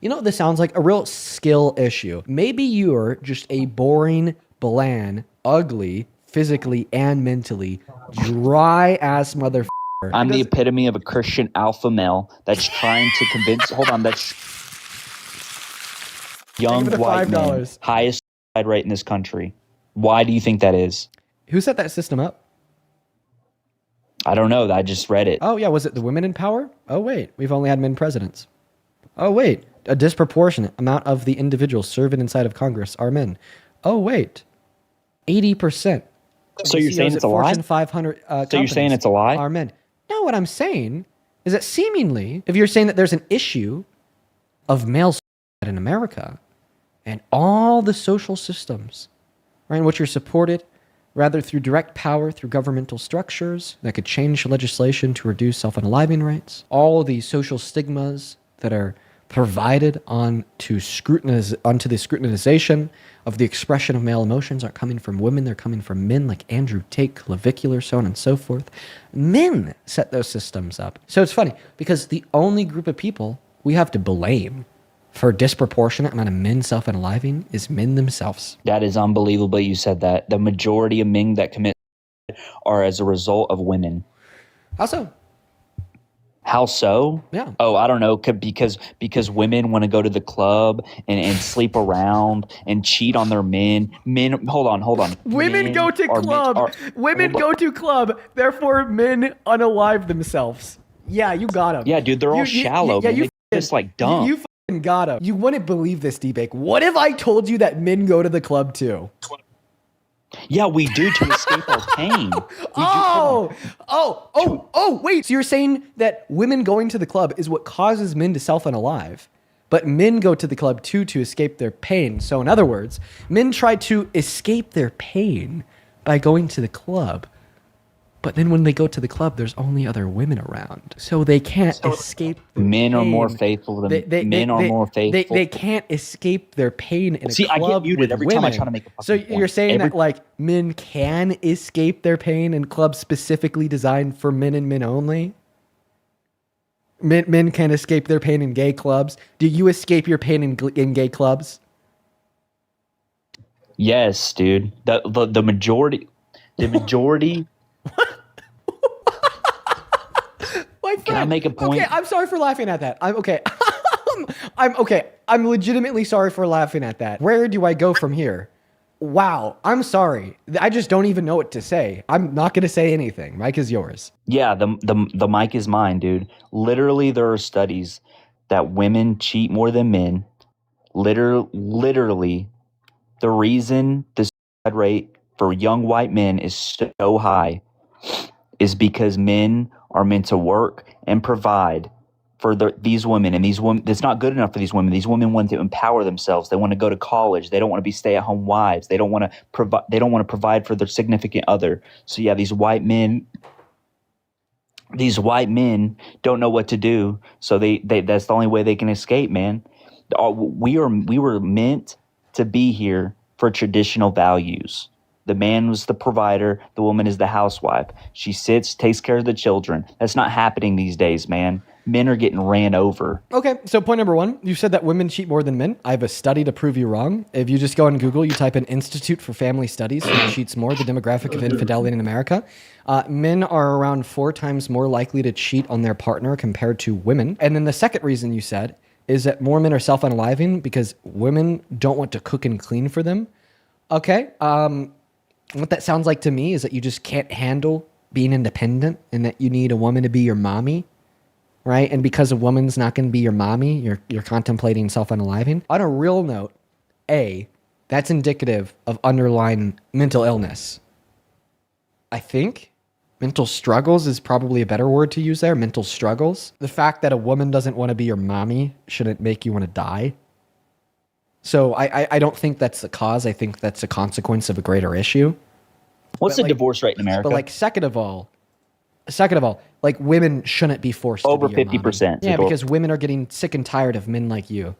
You know, this sounds like a real skill issue. Maybe you're just a boring, bland, ugly, physically and mentally, dry ass motherfucker. I'm the epitome of a Christian alpha male that's trying to convince. Hold on, that's young white men, highest suicide rate in this country. Why do you think that is? Who set that system up? I don't know. I just read it. Oh yeah, was it the women in power? Oh wait, we've only had men presidents. Oh wait, a disproportionate amount of the individuals serving inside of Congress are men. Oh wait, 80%. So you're saying it's a lie? Fortune 500 so you're saying it's a lie? Are men. No, what I'm saying is that seemingly, if you're saying that there's an issue of male suicide in America and all the social systems, right, in which you're supported rather through direct power through governmental structures that could change legislation to reduce self-unaliving rates, all the social stigmas that are provided onto the scrutinization of the expression of male emotions aren't coming from women, they're coming from men like Andrew Tate, clavicular, so on and so forth. Men set those systems up. So it's funny because the only group of people we have to blame for a disproportionate amount of men self-unaliving is men themselves. That is unbelievable you said that. The majority of men that commit are as a result of women. How so? How so? Yeah. Oh, I don't know. Because women want to go to the club and sleep around and cheat on their men. Men, hold on. Women go to club. Women go to club. Therefore, men unalive themselves. Yeah, you got them. Yeah, dude, they're all shallow. Yeah, you just like dumb. You fucking got them. You wouldn't believe this, D-Bake. What if I told you that men go to the club too? Yeah, we do to escape our pain. Wait. So you're saying that women going to the club is what causes men to self-unalive, but men go to the club too to escape their pain. So in other words, men try to escape their pain by going to the club. But then when they go to the club, there's only other women around. So they can't escape their men pain. Are more faithful than men are more faithful. They can't escape their pain in a club I get muted every women. time I try to make a fucking So point. you're saying that like men can escape their pain in clubs specifically designed for men and men only? Men can escape their pain in gay clubs. Do you escape your pain in gay clubs? Yes, dude. The majority. Can I make a point? Okay, I'm sorry for laughing at that. I'm okay. I'm okay. I'm legitimately sorry for laughing at that. Where do I go from here? Wow, I'm sorry. I just don't even know what to say. I'm not going to say anything. Mic is yours. Yeah, the mic is mine, dude. Literally, there are studies that women cheat more than men. Literally, the reason the suicide rate for young white men is so high is because men are meant to work and provide for these women. And these women, it's not good enough for these women. These women want to empower themselves. They want to go to college. They don't want to be stay-at-home wives. They don't want to provide. They don't want to provide for their significant other. So yeah, these white men don't know what to do. So they that's the only way they can escape, man. We were meant to be here for traditional values. The man was the provider. The woman is the housewife. She sits, takes care of the children. That's not happening these days, man. Men are getting ran over. Okay, so point number one, you said that women cheat more than men. I have a study to prove you wrong. If you just go on Google, you type in Institute for Family Studies, who cheats more, the demographic of infidelity in America. Men are around 4 times more likely to cheat on their partner compared to women. And then the second reason you said is that more men are self-unaliving because women don't want to cook and clean for them. Okay, what that sounds like to me is that you just can't handle being independent and that you need a woman to be your mommy, right? And because a woman's not going to be your mommy, you're contemplating self-unaliving. On a real note, that's indicative of underlying mental illness. I think mental struggles is probably a better word to use there, mental struggles. The fact that a woman doesn't want to be your mommy shouldn't make you want to die. So I don't think that's the cause. I think that's a consequence of a greater issue. What's the divorce rate in America? But like second of all, like women shouldn't be forced over to be 50%. Yeah, because women are getting sick and tired of men like you.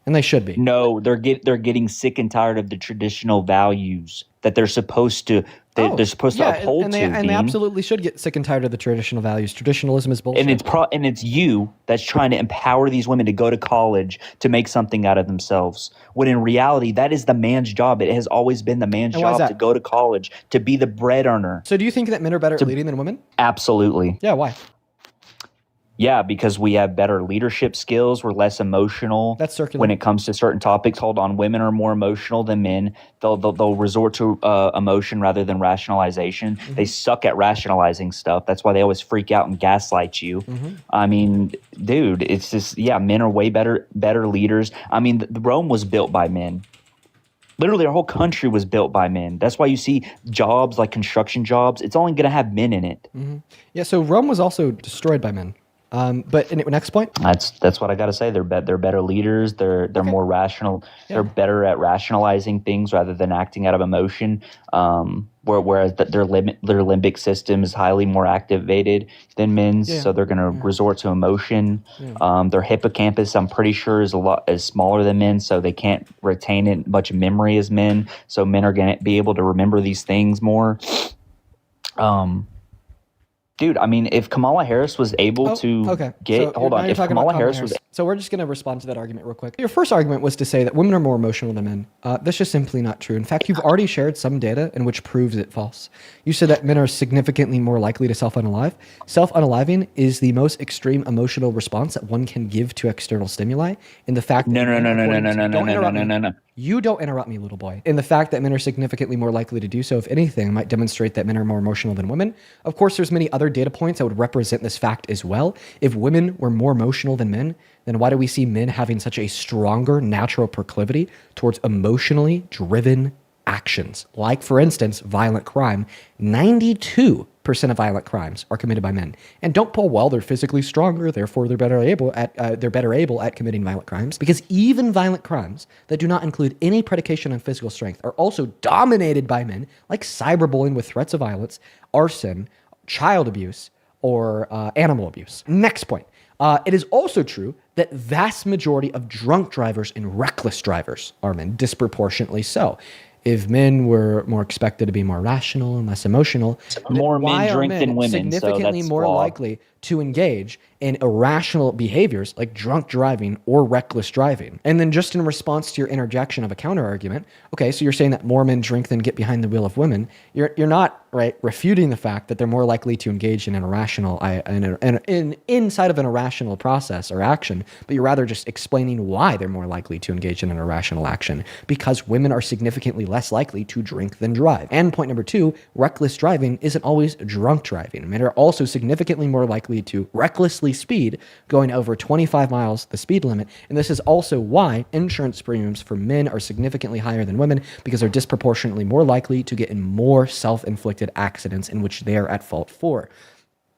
And they should be. No, they're getting sick and tired of the traditional values that they're supposed to they're supposed to uphold and they Dean. absolutely should get sick and tired of the traditional values. Traditionalism is bullshit. And it's you that's trying to empower these women to go to college to make something out of themselves. When in reality, that is the man's job. It has always been the man's And why is job that? to go to college, to be the bread earner. So do you think that men are better at leading than women? Absolutely. Yeah, why? Yeah, because we have better leadership skills. We're less emotional. That's circular. When it comes to certain topics. Hold on, women are more emotional than men. They'll resort to emotion rather than rationalization. Mm-hmm. They suck at rationalizing stuff. That's why they always freak out and gaslight you. Mm-hmm. I mean, dude, it's just men are way better leaders. I mean, the Rome was built by men. Literally, our whole country was built by men. That's why you see jobs like construction jobs. It's only going to have men in it. Mm-hmm. Yeah. So Rome was also destroyed by men. But next point. That's what I got to say. They're better leaders. They're more rational. Yeah. They're better at rationalizing things rather than acting out of emotion. Whereas their limbic system is highly more activated than men's, so they're going to resort to emotion. Yeah. Their hippocampus, I'm pretty sure, is smaller than men, so they can't retain as much memory as men. So men are going to be able to remember these things more. Dude, I mean, if Kamala Harris was able to get... Hold on. If Kamala Harris was... So we're just going to respond to that argument real quick. Your first argument was to say that women are more emotional than men. That's just simply not true. In fact, you've already shared some data in which proves it false. You said that men are significantly more likely to self-unalive. Self-unaliving is the most extreme emotional response that one can give to external stimuli. In the fact that... No. You don't interrupt me, little boy. And the fact that men are significantly more likely to do so, if anything, might demonstrate that men are more emotional than women. Of course, there's many other data points that would represent this fact as well. If women were more emotional than men, then why do we see men having such a stronger natural proclivity towards emotionally driven actions? Like, for instance, violent crime. 92% of violent crimes are committed by men. And don't pull, well, they're physically stronger, therefore they're better able at committing violent crimes. Because even violent crimes that do not include any predication on physical strength are also dominated by men, like cyberbullying with threats of violence, arson, child abuse, or animal abuse. Next point. It is also true that vast majority of drunk drivers and reckless drivers are men, disproportionately so. If men were more expected to be more rational and less emotional, more men drink than women, significantly more likely to engage in irrational behaviors like drunk driving or reckless driving. And then just in response to your interjection of a counter argument, okay, so you're saying that more men drink than get behind the wheel of women. You're not refuting the fact that they're more likely to engage in an irrational inside of an irrational process or action, but you're rather just explaining why they're more likely to engage in an irrational action, because women are significantly less likely to drink than drive. And point number two, reckless driving isn't always drunk driving. Men are also significantly more likely to recklessly speed, going over 25 miles the speed limit. And this is also why insurance premiums for men are significantly higher than women, because they're disproportionately more likely to get in more self-inflicted accidents in which they're at fault for.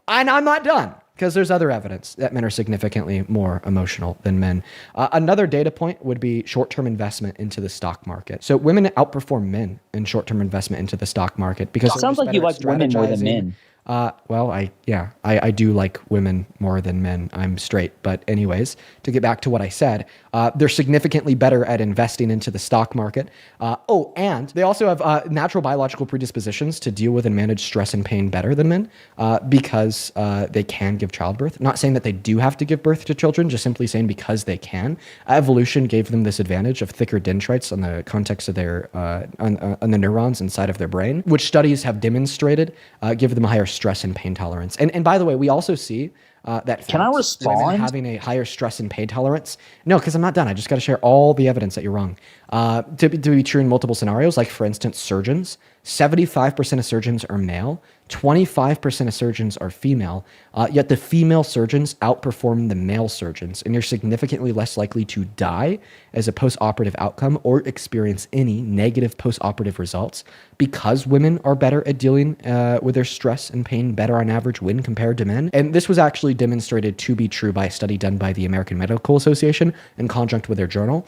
And I'm not done, because there's other evidence that men are significantly more emotional than men. Another data point would be short-term investment into the stock market. So women outperform men in short-term investment into the stock market because it sounds like you like women more than men. Well, I do like women more than men. I'm straight. But anyways, to get back to what I said, they're significantly better at investing into the stock market. And they also have natural biological predispositions to deal with and manage stress and pain better than men because they can give childbirth. Not saying that they do have to give birth to children, just simply saying because they can. Evolution gave them this advantage of thicker dendrites on the context of their on the neurons inside of their brain, which studies have demonstrated give them higher stress and pain tolerance. And by the way, we also see that can I respond? Women having a higher stress and pain tolerance. No, because I'm not done. I just got to share all the evidence that you're wrong. To be true in multiple scenarios, like for instance, surgeons. 75% of surgeons are male, 25% of surgeons are female, yet the female surgeons outperform the male surgeons, and you're significantly less likely to die as a post-operative outcome or experience any negative post-operative results because women are better at dealing with their stress and pain better on average when compared to men. And this was actually demonstrated to be true by a study done by the American Medical Association in conjunct with their journal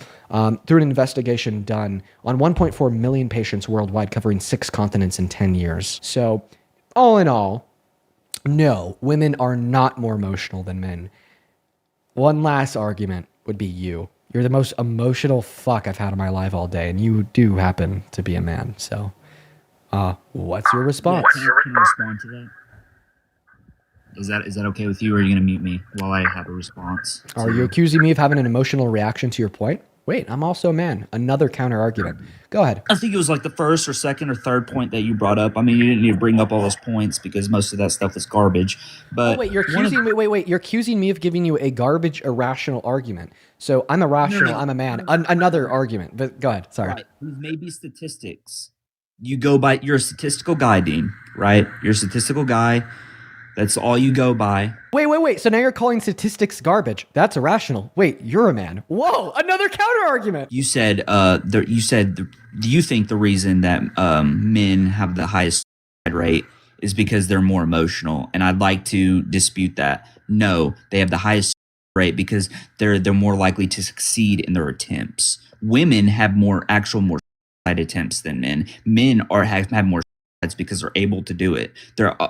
through an investigation done on 1.4 million patients worldwide covering 6 continents in 10 years. So all in all, no, women are not more emotional than men. One last argument would be you. You're the most emotional fuck I've had in my life all day, and you do happen to be a man. So, what's your response? Can I respond to that? Is that okay with you, or are you gonna mute me while I have a response? Are you accusing me of having an emotional reaction to your point? Wait, I'm also a man. Another counter argument. Go ahead. I think it was like the first or second or third point that you brought up. I mean, you didn't need to bring up all those points because most of that stuff is garbage. But Oh, wait, you're accusing me. Wait. You're accusing me of giving you a garbage, irrational argument. So I'm irrational. I'm a man. Another argument. But go ahead. Sorry. Right. Maybe statistics. You go by. You're a statistical guy, Dean. Right. You're a statistical guy. That's all you go by. Wait. So now you're calling statistics garbage. That's irrational. Wait, you're a man. Whoa, another counter argument. You said. Do you think the reason that men have the highest suicide rate is because they're more emotional? And I'd like to dispute that. No, they have the highest rate because they're more likely to succeed in their attempts. Women have more suicide attempts than men. Men have more suicides because they're able to do it.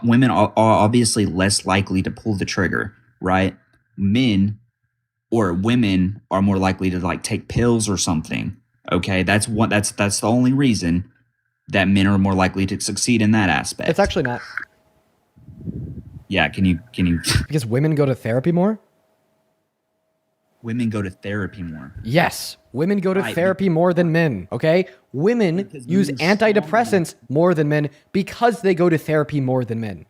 Women are obviously less likely to pull the trigger, right? Women are more likely to like take pills or something. Okay, that's the only reason that men are more likely to succeed in that aspect. It's actually not. Yeah, can you Because women go to therapy more? Women go to therapy more. Yes, women go to therapy more than men, okay? Women use antidepressants more than men because they go to therapy more than men.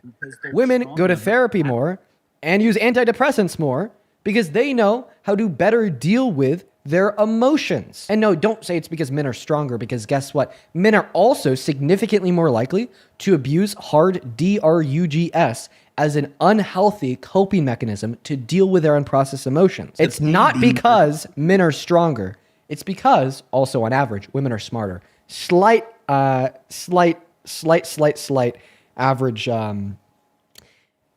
Women go to therapy more and use antidepressants more because they know how to better deal with their emotions. And no, don't say it's because men are stronger, because guess what? Men are also significantly more likely to abuse hard drugs as an unhealthy coping mechanism to deal with their unprocessed emotions. It's not because men are stronger. It's because, also on average, women are smarter. Slight average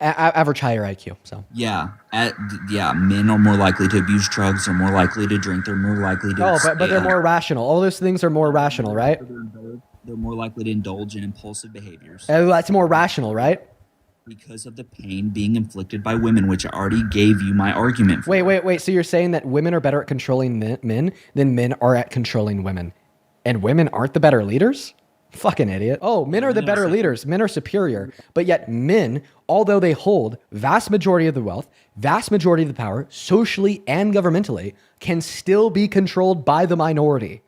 average higher IQ. So men are more likely to abuse drugs. They're more likely to drink. They're more likely to. But they're more rational. All those things are more rational, right? They're more likely to indulge in impulsive behaviors. That's more rational, right? Because of the pain being inflicted by women, which I already gave you my argument for. Wait. So you're saying that women are better at controlling men than men are at controlling women, and women aren't the better leaders? Fucking idiot. Oh, men are the better leaders. Men are superior. But yet men, although they hold vast majority of the wealth, vast majority of the power, socially and governmentally, can still be controlled by the minority.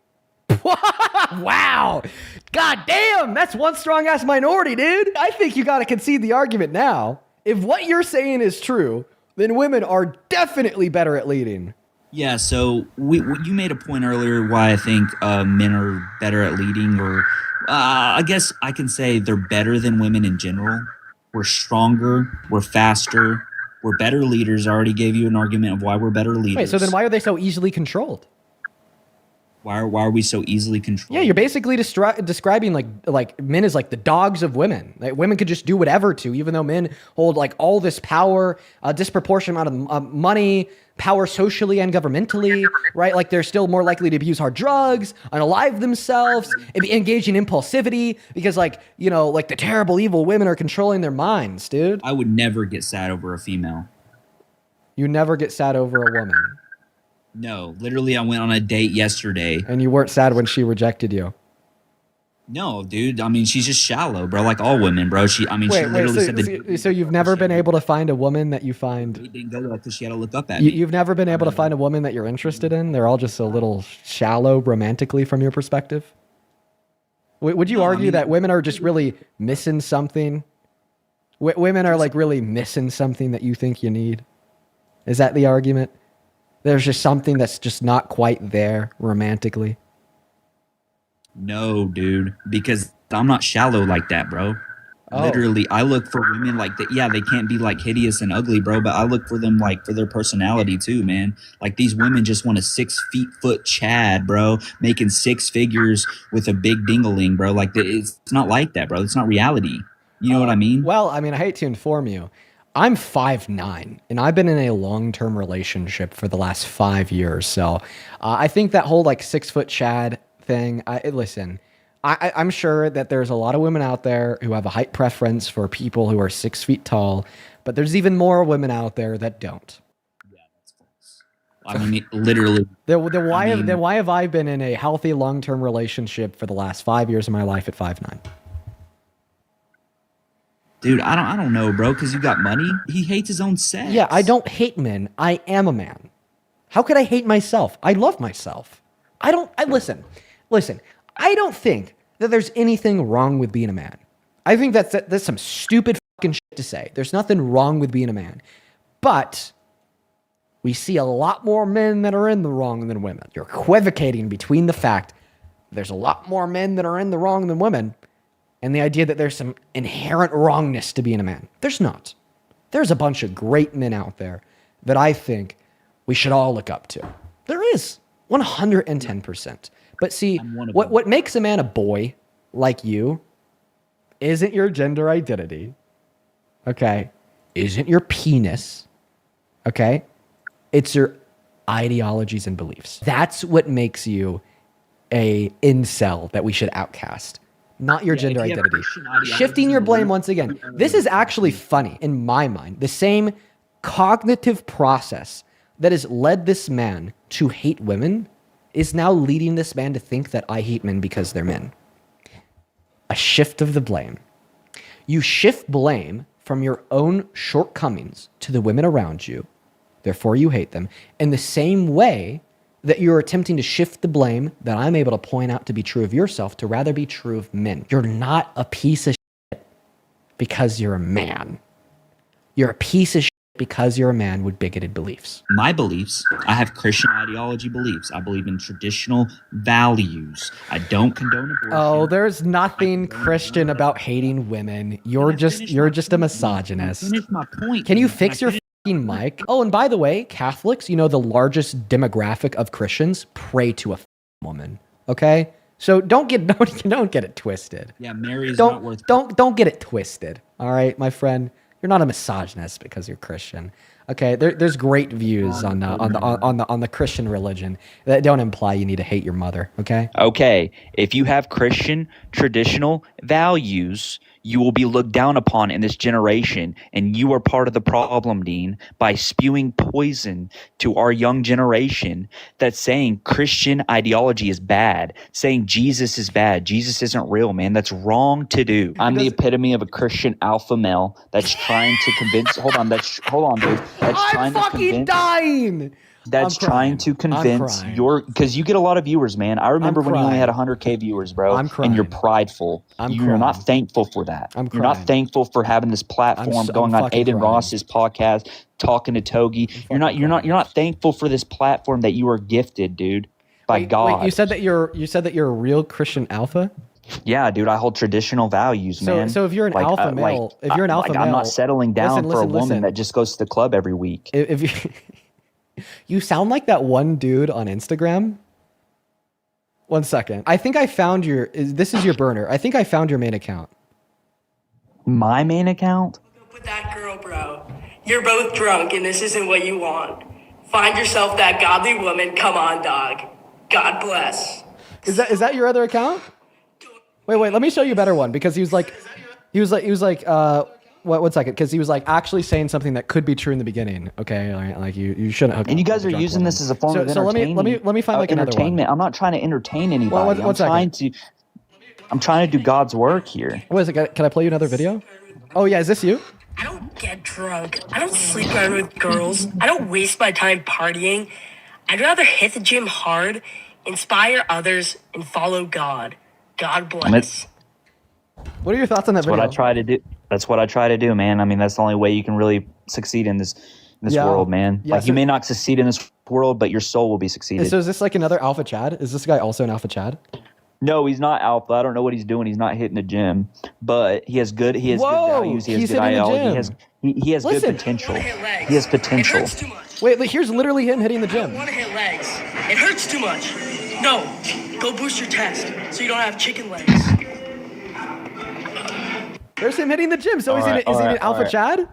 Wow. God damn, that's one strong ass minority, dude. I think you got to concede the argument now. If what you're saying is true, then women are definitely better at leading. Yeah, so you made a point earlier why I think men are better at leading, or I guess I can say they're better than women in general. We're stronger, we're faster, we're better leaders. I already gave you an argument of why we're better leaders. Wait, so then why are they so easily controlled? Why are we so easily controlled? Yeah, you're basically describing like men as like the dogs of women. Like women could just do whatever to, even though men hold like all this power, a disproportionate amount of money, power socially and governmentally, right? Like they're still more likely to abuse hard drugs, unalive themselves, and engage in impulsivity because like the terrible evil women are controlling their minds, dude. I would never get sad over a female. You never get sad over a woman. No, literally, I went on a date yesterday. And you weren't sad when she rejected you? No, dude. I mean, she's just shallow, bro. Like all women, bro. She literally said so you've never been able to find a woman that you find... It didn't go well because she had to look up at me. You've never been able to find a woman that you're interested in? They're all just a little shallow romantically from your perspective? Would you argue that women are just really missing something? Women are like really missing something that you think you need? Is that the argument? There's just something that's just not quite there romantically. No, dude, because I'm not shallow like that, bro. Oh. Literally, I look for women like that. Yeah, they can't be like hideous and ugly, bro, but I look for them like for their personality too, man. Like these women just want a 6 foot Chad, bro, making 6 figures with a big dingaling, bro. Like it's not like that, bro. It's not reality. You know what I mean? Well, I mean, I hate to inform you. I'm 5'9", and I've been in a long-term relationship for the last 5 years. So I think that whole like 6 foot Chad thing, I'm sure that there's a lot of women out there who have a height preference for people who are 6 feet tall, but there's even more women out there that don't. Yeah, that's false. I mean, literally. Then why have I been in a healthy long-term relationship for the last 5 years of my life at 5'9"? Dude, I don't know, bro, because you got money. He hates his own sex. Yeah, I don't hate men. I am a man. How could I hate myself? I love myself. Listen. I don't think that there's anything wrong with being a man. I think that's some stupid fucking shit to say. There's nothing wrong with being a man. But we see a lot more men that are in the wrong than women. You're equivocating between the fact there's a lot more men that are in the wrong than women and the idea that there's some inherent wrongness to being a man. There's not. There's a bunch of great men out there that I think we should all look up to. There is, 110%. But see, what makes a man a boy like you isn't your gender identity, okay? Isn't your penis, okay? It's your ideologies and beliefs. That's what makes you a incel that we should outcast. Not your gender identity. Shifting your blame once again. This is actually funny in my mind. The same cognitive process that has led this man to hate women is now leading this man to think that I hate men because they're men. A shift of the blame. You shift blame from your own shortcomings to the women around you. Therefore, you hate them. In the same way that you're attempting to shift the blame that I'm able to point out to be true of yourself to rather be true of men. You're not a piece of shit because you're a man. You're a piece of shit because you're a man with bigoted beliefs. My beliefs, I have Christian ideology beliefs. I believe in traditional values. I don't condone abortion. Oh, there's nothing Christian about hating women. You're just a misogynist. Finish my point. Can you fix your fucking mic? Oh, and by the way, Catholics, you know the largest demographic of Christians pray to a woman. Okay? So don't get it twisted. Yeah, Mary is not worth. Don't get it twisted. All right, my friend. You're not a misogynist because you're Christian. Okay, there's great views on the Christian religion that don't imply you need to hate your mother. Okay. Okay, if you have Christian traditional values, you will be looked down upon in this generation, and you are part of the problem, Dean, by spewing poison to our young generation that's saying Christian ideology is bad, saying Jesus is bad. Jesus isn't real, man. That's wrong to do. I'm the epitome of a Christian alpha male that's trying to convince. Hold on, dude. I'm fucking dying. That's trying to convince because you get a lot of viewers, man. I remember when you only had 100K viewers, bro, and you're prideful. You're not thankful for that. You're not thankful for having this platform going on Aiden Ross's podcast, talking to Togi. You're not thankful for this platform that you are gifted, dude, by God. Wait, you said that you're a real Christian alpha? Yeah, dude, I hold traditional values, man. So if you're an alpha male, I'm not settling down for a woman that just goes to the club every week. If you you sound like that one dude on Instagram. 1 second. I think I found this is your burner. I think I found your main account. My main account? With that girl, bro. You're both drunk and this isn't what you want. Find yourself that godly woman. Come on, dog. God bless. Is that your other account? Wait, let me show you a better one because he was like, one second, because he was like actually saying something that could be true in the beginning. Okay, like you shouldn't hook up. And you guys are using this as a form of entertainment. So let me find like another one. I'm not trying to entertain anybody. I'm trying to do God's work here. What is it? Can I play you another video? Oh yeah, is this you? I don't get drunk. I don't sleep around with girls. I don't waste my time partying. I'd rather hit the gym hard, inspire others, and follow God. God bless. What are your thoughts on that video? That's what I try to do, man. I mean, that's the only way you can really succeed in this world, man. Yeah, you may not succeed in this world, but your soul will be succeeded. So is this like another Alpha Chad? Is this guy also an Alpha Chad? No, he's not alpha. I don't know what he's doing. He's not hitting the gym, but he has good values. He has good ideology. He has good potential. He has potential. It hurts too much. Wait, here's literally him hitting the I gym. don't want to hit legs. It hurts too much. No, go boost your test so you don't have chicken legs. There's him hitting the gym. So is he an Alpha Chad?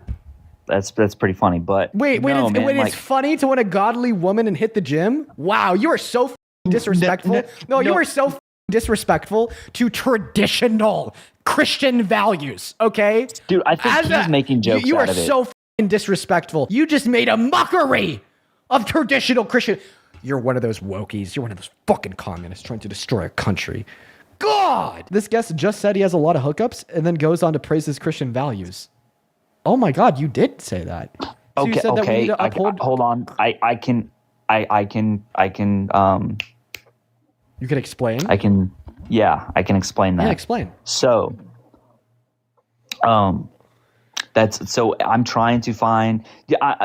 That's pretty funny, but it's funny to want a godly woman and hit the gym. Wow, you are so disrespectful. You are so disrespectful to traditional Christian values. Okay, dude, I think he's making jokes. You are out of it. so disrespectful. You just made a mockery of traditional Christian. You're one of those wokies. You're one of those fucking communists trying to destroy a country. God! This guest just said he has a lot of hookups and then goes on to praise his Christian values. Oh my God, you did say that. So Okay, you said that we need to uphold. hold on. I can. You can explain. I can explain that. Yeah, explain. So, I'm trying to find,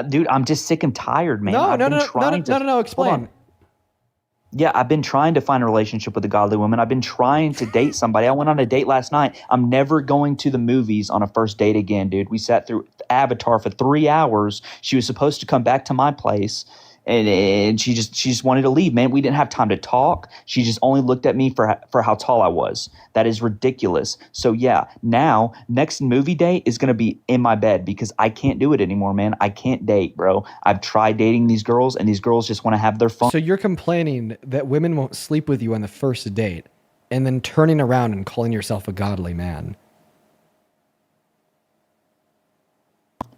dude. I'm just sick and tired, man. No. Explain. Yeah, I've been trying to find a relationship with a godly woman. I've been trying to date somebody. I went on a date last night. I'm never going to the movies on a first date again, dude. We sat through Avatar for 3 hours. She was supposed to come back to my place, and she just wanted to leave, man. We didn't have time to talk. She just only looked at me for how tall I was. That is ridiculous. So yeah, now next movie date is going to be in my bed because I can't do it anymore, man. I can't date, bro. I've tried dating these girls, and these girls just want to have their fun. So you're complaining that women won't sleep with you on the first date and then turning around and calling yourself a godly man.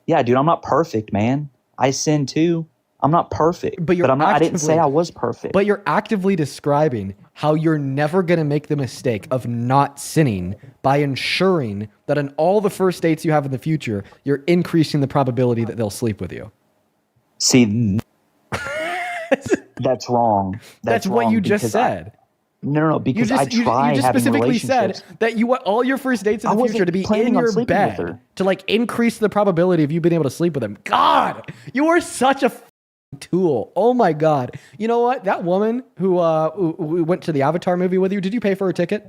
Yeah, dude, I'm not perfect, man. I sin too. I'm not perfect, but I didn't say I was perfect. But you're actively describing how you're never going to make the mistake of not sinning by ensuring that on all the first dates you have in the future, you're increasing the probability that they'll sleep with you. See, that's wrong. That's what you just said. No, because I try you just having specifically relationships. said that you want all your first dates in the future to be in your bed to like increase the probability of you being able to sleep with them. God, you are such a tool. Oh my God. You know what? That woman who went to the Avatar movie with you, did you pay for her ticket?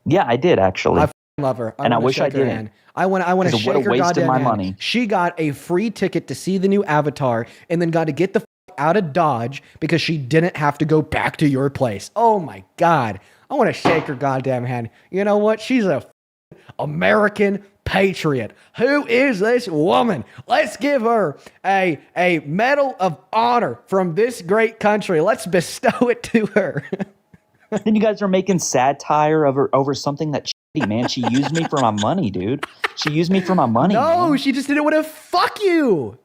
Yeah, I did actually. I love her. I wish I didn't. I want to shake her goddamn hand. Money. She got a free ticket to see the new Avatar and then got to get the out of Dodge because she didn't have to go back to your place. Oh my God. I want to shake her goddamn hand. You know what? She's a American patriot. Who is this woman? Let's give her a medal of honor from this great country. Let's bestow it to her. Then you guys are making satire over something that shitty, man. She used me for my money, dude. She used me for my money. No, man. She just didn't want to fuck you.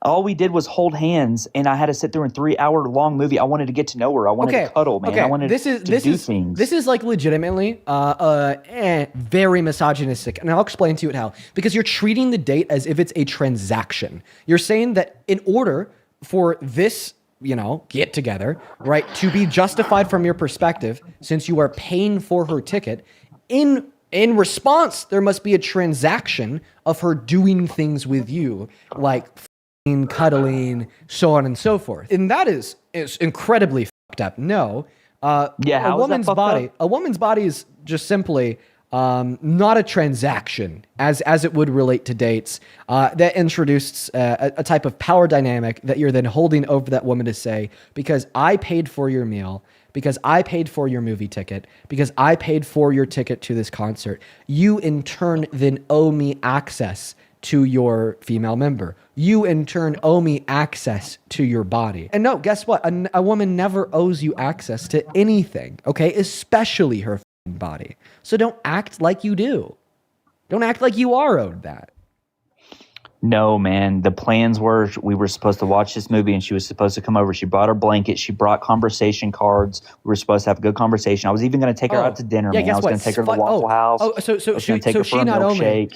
All we did was hold hands, and I had to sit through a 3-hour long movie. I wanted to get to know her. I wanted to cuddle, man. I wanted to do things. This is like legitimately very misogynistic, and I'll explain to you how. Because you're treating the date as if it's a transaction. You're saying that in order for this, get together, right, to be justified from your perspective, since you are paying for her ticket, in response, there must be a transaction of her doing things with you, like cuddling, so on and so forth. And that is incredibly fucked up. No. A woman's body is just simply not a transaction as it would relate to dates that introduced a type of power dynamic that you're then holding over that woman to say, because I paid for your meal, because I paid for your movie ticket, because I paid for your ticket to this concert, you in turn then owe me access to your female member. You in turn owe me access to your body. And no, guess what? A woman never owes you access to anything, okay? Especially her body. So don't act like you do. Don't act like you are owed that. No, man. The plans were we were supposed to watch this movie and she was supposed to come over. She brought her blanket. She brought conversation cards. We were supposed to have a good conversation. I was even going to take her out to dinner, man. I was going to take her to the Waffle House.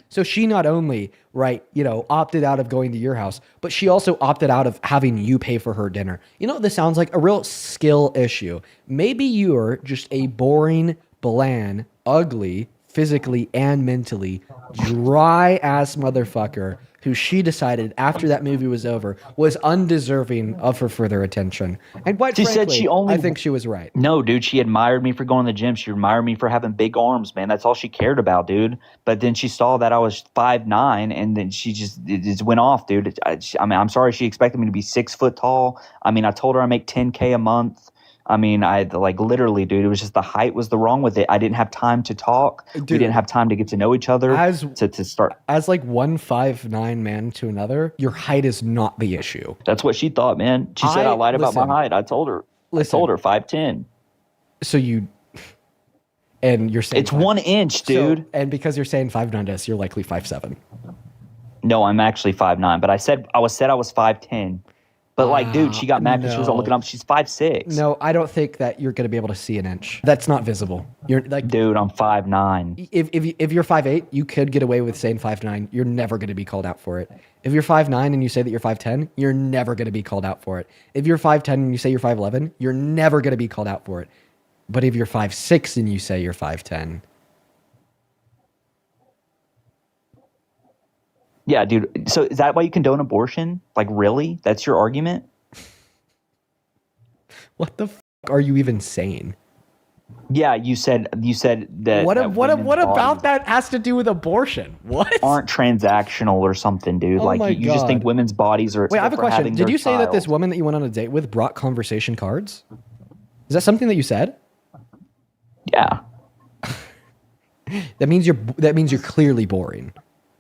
So she not only, right, opted out of going to your house, but she also opted out of having you pay for her dinner. This sounds like a real skill issue. Maybe you're just a boring, bland, ugly, physically and mentally dry ass motherfucker who she decided after that movie was over was undeserving of her further attention. And quite frankly, I think she was right. No, dude, she admired me for going to the gym. She admired me for having big arms, man. That's all she cared about, dude. But then she saw that I was 5'9", and then she just went off, dude. I'm sorry she expected me to be 6 foot tall. I told her I make $10K a month. I literally, dude, it was just the height was the wrong with it. I didn't have time to talk. Dude, we didn't have time to get to know each other to start. As like 1'5'9" man to another, your height is not the issue. That's what she thought, man. She said I lied about my height. I told her 5'10". So and you're saying it's 1 inch, dude. And because you're saying 5'9", you're likely 5'7". No, I'm actually 5'9", but I said I was 5'10". But like, dude, she got mad because she wasn't looking up. She's 5'6". No, I don't think that you're going to be able to see an inch. That's not visible. You're like, dude, I'm 5'9". If you're 5'8", you could get away with saying 5'9". You're never going to be called out for it. If you're 5'9" and you say that you're 5'10", you're never going to be called out for it. If you're 5'10" and you say you're 5'11", you're never going to be called out for it. But if you're 5'6" and you say you're 5'10", yeah, dude. So is that why you condone abortion? Like, really? That's your argument? what the fuck are you even saying? Yeah, you said that. What women's about bodies that has to do with abortion? What? aren't transactional or something, dude? Oh like my you just think God. women's bodies are. Wait, I have a for question. having Did their you say that this child. woman that you went on a date with brought conversation cards? Is that something that you said? Yeah. That means you're clearly boring.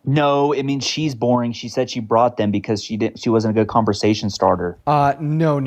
No, it means she's boring. She said she brought them because she wasn't a good conversation starter. No.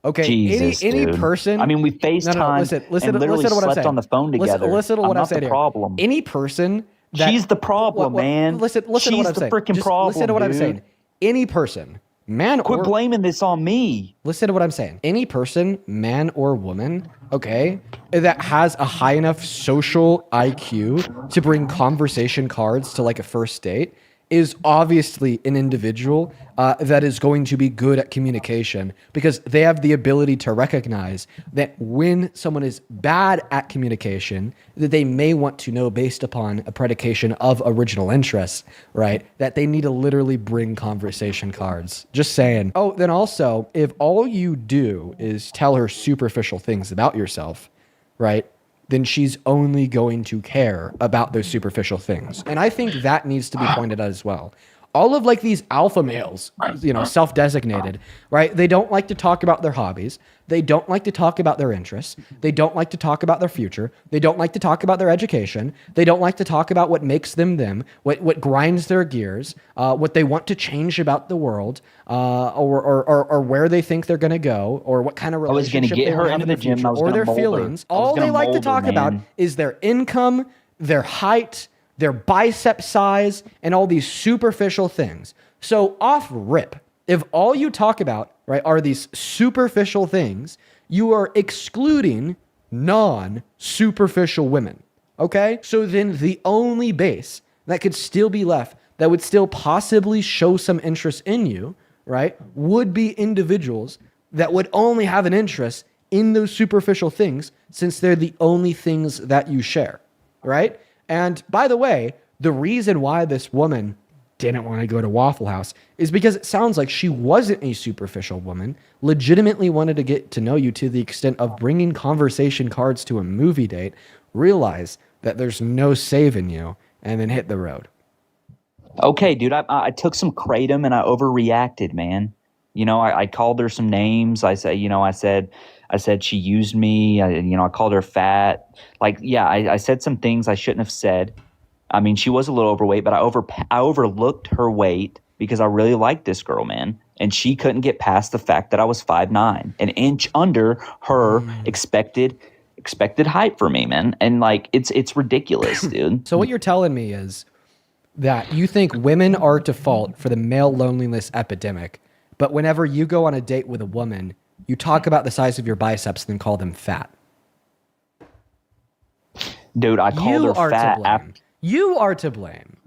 Okay, Jesus, any dude. person. I mean, we FaceTime listen and literally to what I'm slept saying. on the phone together. Listen to what I'm I'm not saying the here. problem. Any person that She's the problem, man. Listen She's to what I'm the saying. freaking Just problem, listen to what I'm dude. saying. Any person, man Quit or blaming this on me. listen to what I'm saying. Any person, man or woman, okay, that has a high enough social IQ to bring conversation cards to like a first date is obviously an individual that is going to be good at communication because they have the ability to recognize that when someone is bad at communication, that they may want to know based upon a predication of original interests, right? That they need to literally bring conversation cards. Just saying. Oh, then also, if all you do is tell her superficial things about yourself, right? Then she's only going to care about those superficial things. And I think that needs to be pointed out as well. All of like these alpha males, self-designated, right? They don't like to talk about their hobbies. They don't like to talk about their interests. They don't like to talk about their future. They don't like to talk about their education. They don't like to talk about what makes them them, what grinds their gears, what they want to change about the world, or where they think they're going to go, or what kind of I was gonna relationship get they her want to have into in the the gym, future, I was or gonna their mold her. feelings. I was All they gonna like to mold her, talk about man. is their income, their height, their bicep size, and all these superficial things. So off rip, if all you talk about, right, are these superficial things, you are excluding non-superficial women. Okay? So then the only base that could still be left that would still possibly show some interest in you, right, would be individuals that would only have an interest in those superficial things since they're the only things that you share, right? And by the way, the reason why this woman didn't want to go to Waffle House is because it sounds like she wasn't a superficial woman, legitimately wanted to get to know you to the extent of bringing conversation cards to a movie date, realize that there's no saving you, and then hit the road. Okay, dude, I took some kratom and I overreacted, man. I called her some names. I said she used me. I called her fat. Like, yeah, I said some things I shouldn't have said. I mean, she was a little overweight, but I overlooked her weight because I really liked this girl, man. And she couldn't get past the fact that I was 5'9", an inch under her expected height for me, man. And like, it's ridiculous, dude. So what you're telling me is that you think women are to fault for the male loneliness epidemic, but whenever you go on a date with a woman, you talk about the size of your biceps and then call them fat. Dude, I called her fat. You are to blame.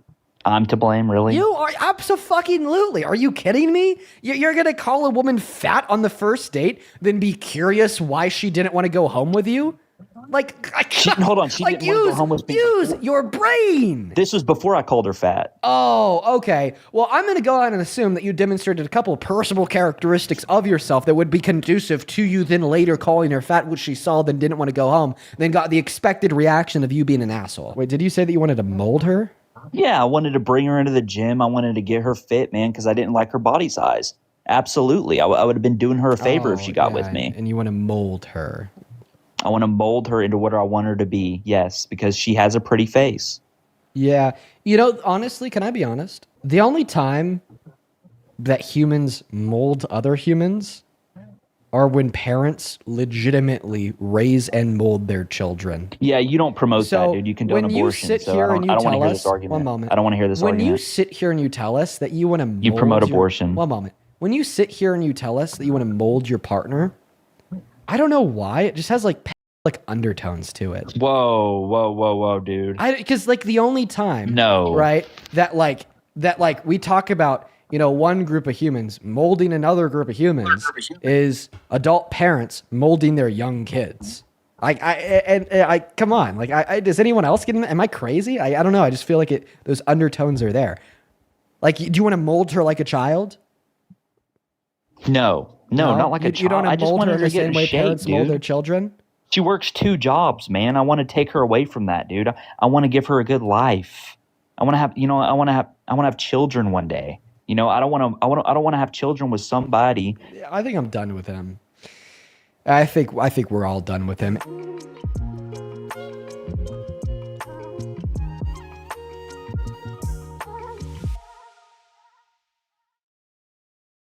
I'm to blame, really? You are abso-fucking-lutely. Are you kidding me? You're going to call a woman fat on the first date, then be curious why she didn't want to go home with you? Like, hold on. She didn't want to go home with me. Use your brain. This was before I called her fat. Oh, okay. Well, I'm going to go out and assume that you demonstrated a couple of personal characteristics of yourself that would be conducive to you then later calling her fat, which she saw, then didn't want to go home, then got the expected reaction of you being an asshole. Wait, did you say that you wanted to mold her? Yeah, I wanted to bring her into the gym. I wanted to get her fit, man, because I didn't like her body size. Absolutely. I would have been doing her a favor if she got with me. And you want to mold her. I want to mold her into what I want her to be, yes, because she has a pretty face. Yeah. Honestly, can I be honest? The only time that humans mold other humans are when parents legitimately raise and mold their children. Yeah, you don't promote So that, dude. You condone when you abortion. sit So here and you I don't want to tell hear this us, argument. one moment. I don't want to hear this When you argument. sit here and you tell us that you want to mold You promote your, abortion. one moment. When you sit here and you tell us that you want to mold your partner, I don't know why. It just has like undertones to it. Whoa, dude. Because like the only time, No. right, that we talk about, you know, one group of humans molding another group of humans is adult parents molding their young kids. I come on, like, does anyone else get in? Am I crazy? I don't know. I just feel like those undertones are there. Like, do you want to mold her like a child? No, not like a child. You don't I want to just mold want her her in the to get same in way shape, parents mold their dude. children. She works 2 jobs, man. I want to take her away from that, dude. I want to give her a good life. I want to have, I want to have children one day. I don't want to have children with somebody. I think I'm done with him. I think we're all done with him.